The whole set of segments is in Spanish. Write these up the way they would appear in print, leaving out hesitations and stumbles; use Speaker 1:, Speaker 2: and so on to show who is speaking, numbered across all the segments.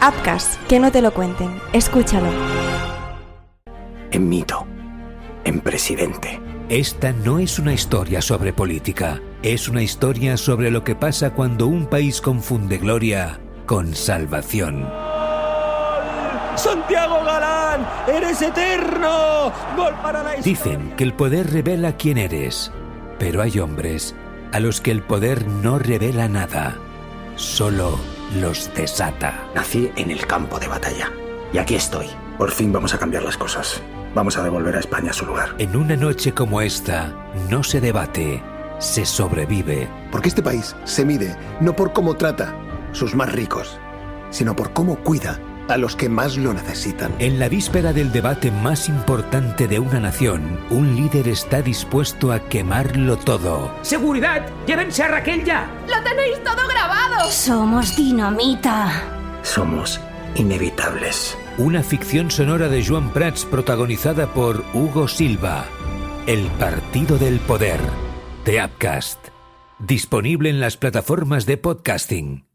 Speaker 1: Apcas, que no te lo cuenten. Escúchalo.
Speaker 2: En mito, en presidente.
Speaker 3: Esta no es una historia sobre política. Es una historia sobre lo que pasa cuando un país confunde gloria con salvación.
Speaker 4: ¡Santiago Galán! ¡Eres eterno! ¡Gol para la historia!
Speaker 3: Dicen que el poder revela quién eres, pero hay hombres a los que el poder no revela nada, solo los desata.
Speaker 2: Nací en el campo de batalla y aquí estoy. Por fin vamos a cambiar las cosas. Vamos a devolver a España su lugar.
Speaker 3: En una noche como esta, no se debate, se sobrevive.
Speaker 5: Porque este país se mide no por cómo trata sus más ricos, sino por cómo cuida a los que más lo necesitan.
Speaker 3: En la víspera del debate más importante de una nación, un líder está dispuesto a quemarlo todo.
Speaker 6: ¡Seguridad! ¡Llévense a Raquel ya!
Speaker 7: ¡Lo tenéis todo grabado!
Speaker 8: Somos dinamita.
Speaker 2: Somos inevitables.
Speaker 3: Una ficción sonora de Joan Prats protagonizada por Hugo Silva. El Partido del Poder, de Apcast. Disponible en las plataformas de podcasting.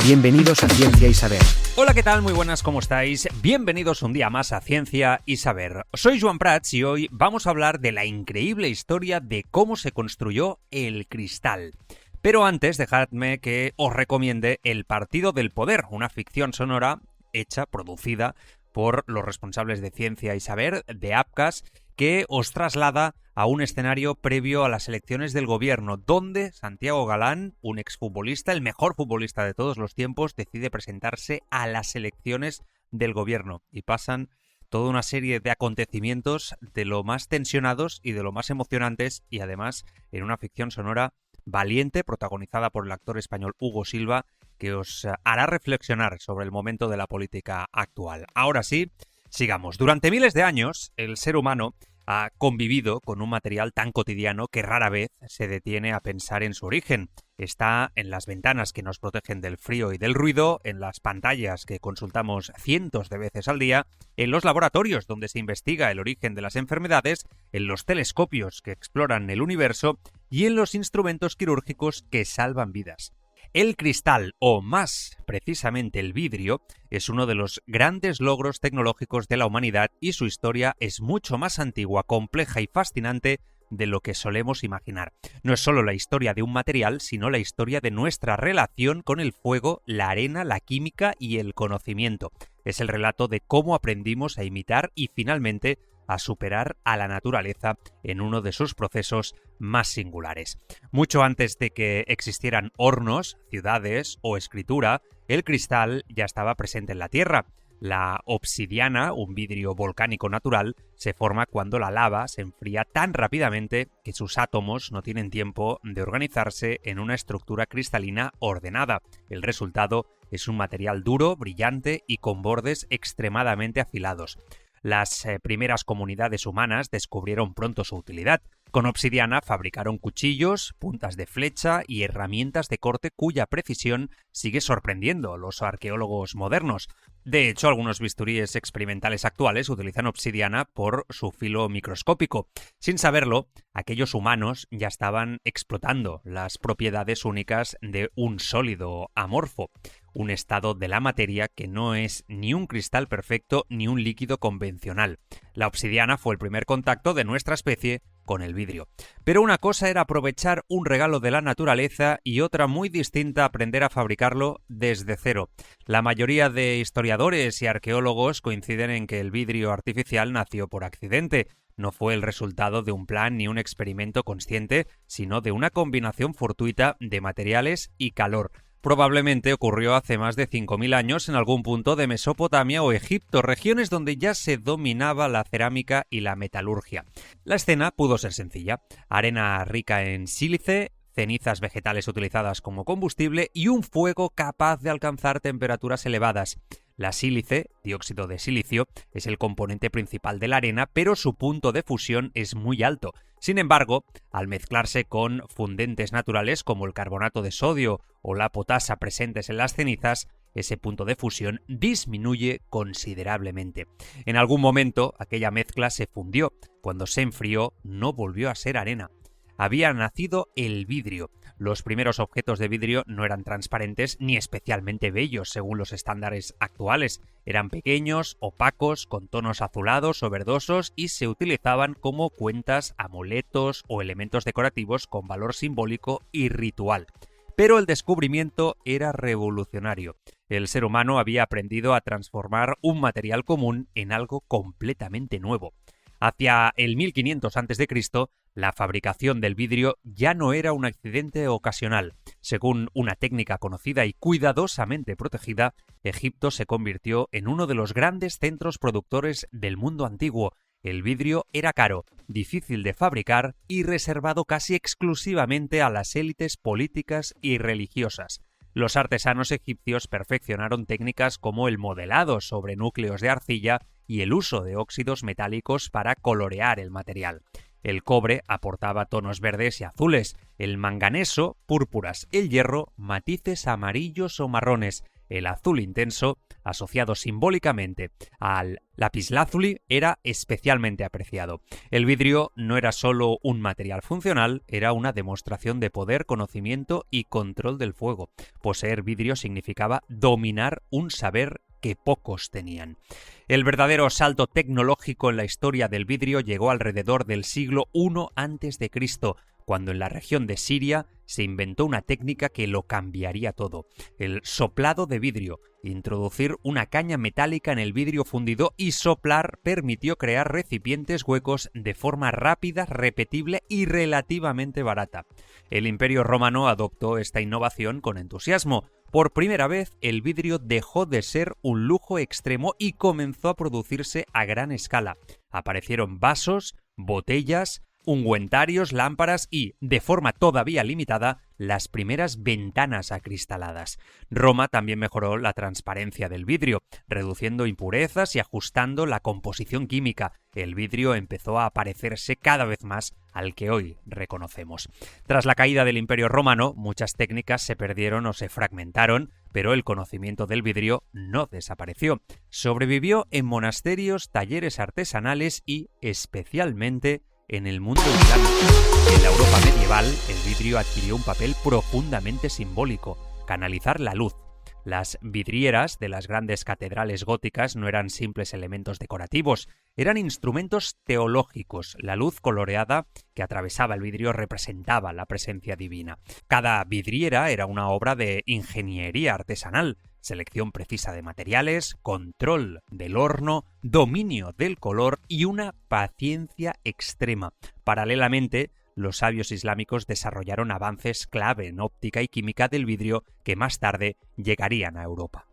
Speaker 9: Bienvenidos a Ciencia y Saber.
Speaker 10: Hola, ¿qué tal? Muy buenas, ¿cómo estáis? Bienvenidos un día más a Ciencia y Saber. Soy Joan Prats y hoy vamos a hablar de la increíble historia de cómo se construyó el cristal. Pero antes, dejadme que os recomiende El Partido del Poder, una ficción sonora hecha, producida por los responsables de Ciencia y Saber, de Apcas, que os traslada a un escenario previo a las elecciones del gobierno, donde Santiago Galán, un exfutbolista, el mejor futbolista de todos los tiempos, decide presentarse a las elecciones del gobierno. Y pasan toda una serie de acontecimientos de lo más tensionados y de lo más emocionantes, y además en una ficción sonora valiente, protagonizada por el actor español Hugo Silva, que os hará reflexionar sobre el momento de la política actual. Ahora sí, sigamos. Durante miles de años, el ser humano ha convivido con un material tan cotidiano que rara vez se detiene a pensar en su origen. Está en las ventanas que nos protegen del frío y del ruido, en las pantallas que consultamos cientos de veces al día, en los laboratorios donde se investiga el origen de las enfermedades, en los telescopios que exploran el universo y en los instrumentos quirúrgicos que salvan vidas. El cristal, o más precisamente el vidrio, es uno de los grandes logros tecnológicos de la humanidad y su historia es mucho más antigua, compleja y fascinante de lo que solemos imaginar. No es solo la historia de un material, sino la historia de nuestra relación con el fuego, la arena, la química y el conocimiento. Es el relato de cómo aprendimos a imitar y finalmente a superar a la naturaleza en uno de sus procesos más singulares. Mucho antes de que existieran hornos, ciudades o escritura, el cristal ya estaba presente en la Tierra. La obsidiana, un vidrio volcánico natural, se forma cuando la lava se enfría tan rápidamente que sus átomos no tienen tiempo de organizarse en una estructura cristalina ordenada. El resultado es un material duro, brillante y con bordes extremadamente afilados. Las primeras comunidades humanas descubrieron pronto su utilidad. Con obsidiana fabricaron cuchillos, puntas de flecha y herramientas de corte cuya precisión sigue sorprendiendo a los arqueólogos modernos. De hecho, algunos bisturíes experimentales actuales utilizan obsidiana por su filo microscópico. Sin saberlo, aquellos humanos ya estaban explotando las propiedades únicas de un sólido amorfo, un estado de la materia que no es ni un cristal perfecto ni un líquido convencional. La obsidiana fue el primer contacto de nuestra especie con el vidrio. Pero una cosa era aprovechar un regalo de la naturaleza y otra muy distinta aprender a fabricarlo desde cero. La mayoría de historiadores y arqueólogos coinciden en que el vidrio artificial nació por accidente. No fue el resultado de un plan ni un experimento consciente, sino de una combinación fortuita de materiales y calor. Probablemente ocurrió hace más de 5.000 años en algún punto de Mesopotamia o Egipto, regiones donde ya se dominaba la cerámica y la metalurgia. La escena pudo ser sencilla: arena rica en sílice, cenizas vegetales utilizadas como combustible y un fuego capaz de alcanzar temperaturas elevadas. La sílice, dióxido de silicio, es el componente principal de la arena, pero su punto de fusión es muy alto. Sin embargo, al mezclarse con fundentes naturales como el carbonato de sodio o la potasa presentes en las cenizas, ese punto de fusión disminuye considerablemente. En algún momento, aquella mezcla se fundió. Cuando se enfrió, no volvió a ser arena. había nacido el vidrio. Los primeros objetos de vidrio no eran transparentes ni especialmente bellos según los estándares actuales. Eran pequeños, opacos, con tonos azulados o verdosos y se utilizaban como cuentas, amuletos o elementos decorativos con valor simbólico y ritual. Pero el descubrimiento era revolucionario. El ser humano había aprendido a transformar un material común en algo completamente nuevo. Hacia el 1500 a.C., la fabricación del vidrio ya no era un accidente ocasional. Según una técnica conocida y cuidadosamente protegida, Egipto se convirtió en uno de los grandes centros productores del mundo antiguo. El vidrio era caro, difícil de fabricar y reservado casi exclusivamente a las élites políticas y religiosas. Los artesanos egipcios perfeccionaron técnicas como el modelado sobre núcleos de arcilla y el uso de óxidos metálicos para colorear el material. El cobre aportaba tonos verdes y azules, el manganeso, púrpuras, el hierro, matices amarillos o marrones, el azul intenso, asociado simbólicamente al lapislázuli, era especialmente apreciado. El vidrio no era solo un material funcional, era una demostración de poder, conocimiento y control del fuego. Poseer vidrio significaba dominar un saber que pocos tenían. El verdadero salto tecnológico en la historia del vidrio llegó alrededor del siglo I a.C., cuando en la región de Siria se inventó una técnica que lo cambiaría todo: el soplado de vidrio. Introducir una caña metálica en el vidrio fundido y soplar permitió crear recipientes huecos de forma rápida, repetible y relativamente barata. El Imperio Romano adoptó esta innovación con entusiasmo. Por primera vez, el vidrio dejó de ser un lujo extremo y comenzó a producirse a gran escala. Aparecieron vasos, botellas, ungüentarios, lámparas y, de forma todavía limitada, las primeras ventanas acristaladas. Roma también mejoró la transparencia del vidrio, reduciendo impurezas y ajustando la composición química. El vidrio empezó a parecerse cada vez más al que hoy reconocemos. Tras la caída del Imperio Romano, muchas técnicas se perdieron o se fragmentaron, pero el conocimiento del vidrio no desapareció. Sobrevivió en monasterios, talleres artesanales y, especialmente, en el mundo islámico. En la Europa medieval, el vidrio adquirió un papel profundamente simbólico: canalizar la luz. Las vidrieras de las grandes catedrales góticas no eran simples elementos decorativos, eran instrumentos teológicos. La luz coloreada que atravesaba el vidrio representaba la presencia divina. Cada vidriera era una obra de ingeniería artesanal: selección precisa de materiales, control del horno, dominio del color y una paciencia extrema. Paralelamente, los sabios islámicos desarrollaron avances clave en óptica y química del vidrio que más tarde llegarían a Europa.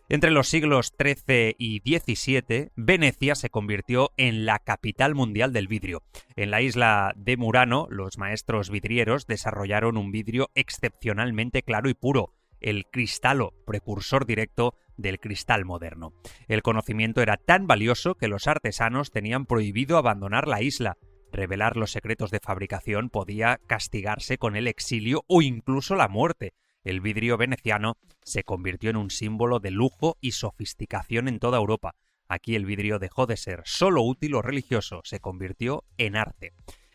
Speaker 10: Entre los siglos XIII y XVII, Venecia se convirtió en la capital mundial del vidrio. En la isla de Murano, los maestros vidrieros desarrollaron un vidrio excepcionalmente claro y puro: el cristalo, precursor directo del cristal moderno. El conocimiento era tan valioso que los artesanos tenían prohibido abandonar la isla. Revelar los secretos de fabricación podía castigarse con el exilio o incluso la muerte. El vidrio veneciano se convirtió en un símbolo de lujo y sofisticación en toda Europa. Aquí el vidrio dejó de ser solo útil o religioso, se convirtió en arte.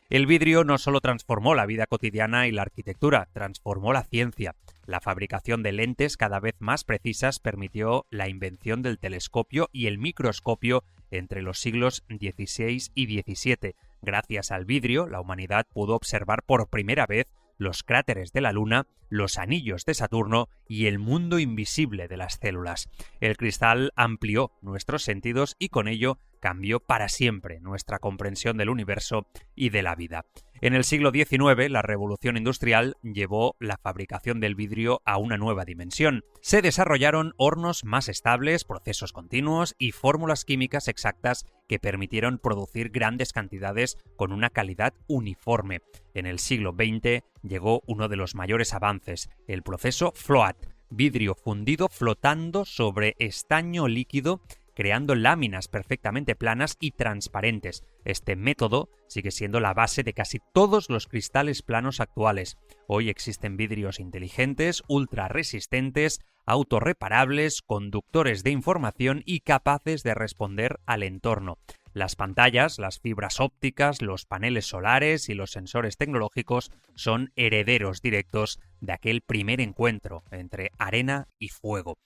Speaker 10: El vidrio no solo transformó la vida cotidiana y la arquitectura, transformó la ciencia. La fabricación de lentes cada vez más precisas permitió la invención del telescopio y el microscopio entre los siglos XVI y XVII. Gracias al vidrio, la humanidad pudo observar por primera vez los cráteres de la Luna, los anillos de Saturno y el mundo invisible de las células. El cristal amplió nuestros sentidos y con ello cambió para siempre nuestra comprensión del universo y de la vida. En el siglo XIX, la revolución industrial llevó la fabricación del vidrio a una nueva dimensión. Se desarrollaron hornos más estables, procesos continuos y fórmulas químicas exactas que permitieron producir grandes cantidades con una calidad uniforme. En el siglo XX llegó uno de los mayores avances: el proceso float, vidrio fundido flotando sobre estaño líquido, creando láminas perfectamente planas y transparentes. Este método sigue siendo la base de casi todos los cristales planos actuales. Hoy existen vidrios inteligentes, ultra resistentes, autorreparables, conductores de información y capaces de responder al entorno. Las pantallas, las fibras ópticas, los paneles solares y los sensores tecnológicos son herederos directos de aquel primer encuentro entre arena y fuego.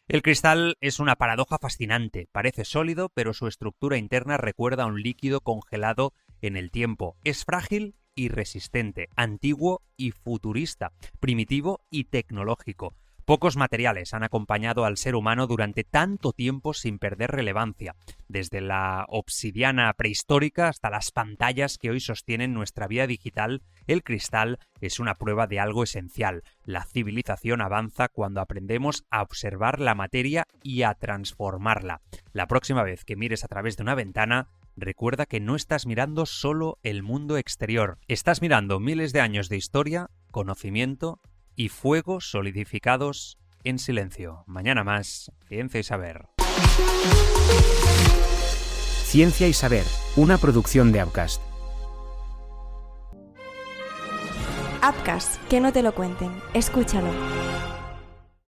Speaker 10: El cristal es una paradoja fascinante. Parece sólido, pero su estructura interna recuerda a un líquido congelado en el tiempo. Es frágil y resistente, antiguo y futurista, primitivo y tecnológico. Pocos materiales han acompañado al ser humano durante tanto tiempo sin perder relevancia, desde la obsidiana prehistórica hasta las pantallas que hoy sostienen nuestra vida digital. El cristal es una prueba de algo esencial. La civilización avanza cuando aprendemos a observar la materia y a transformarla. La próxima vez que mires a través de una ventana, recuerda que no estás mirando solo el mundo exterior, estás mirando miles de años de historia, conocimiento y fuego solidificados en silencio. Mañana más, Ciencia y Saber.
Speaker 9: Ciencia y Saber, una producción de Upcast.
Speaker 1: Upcast, que no te lo cuenten. Escúchalo.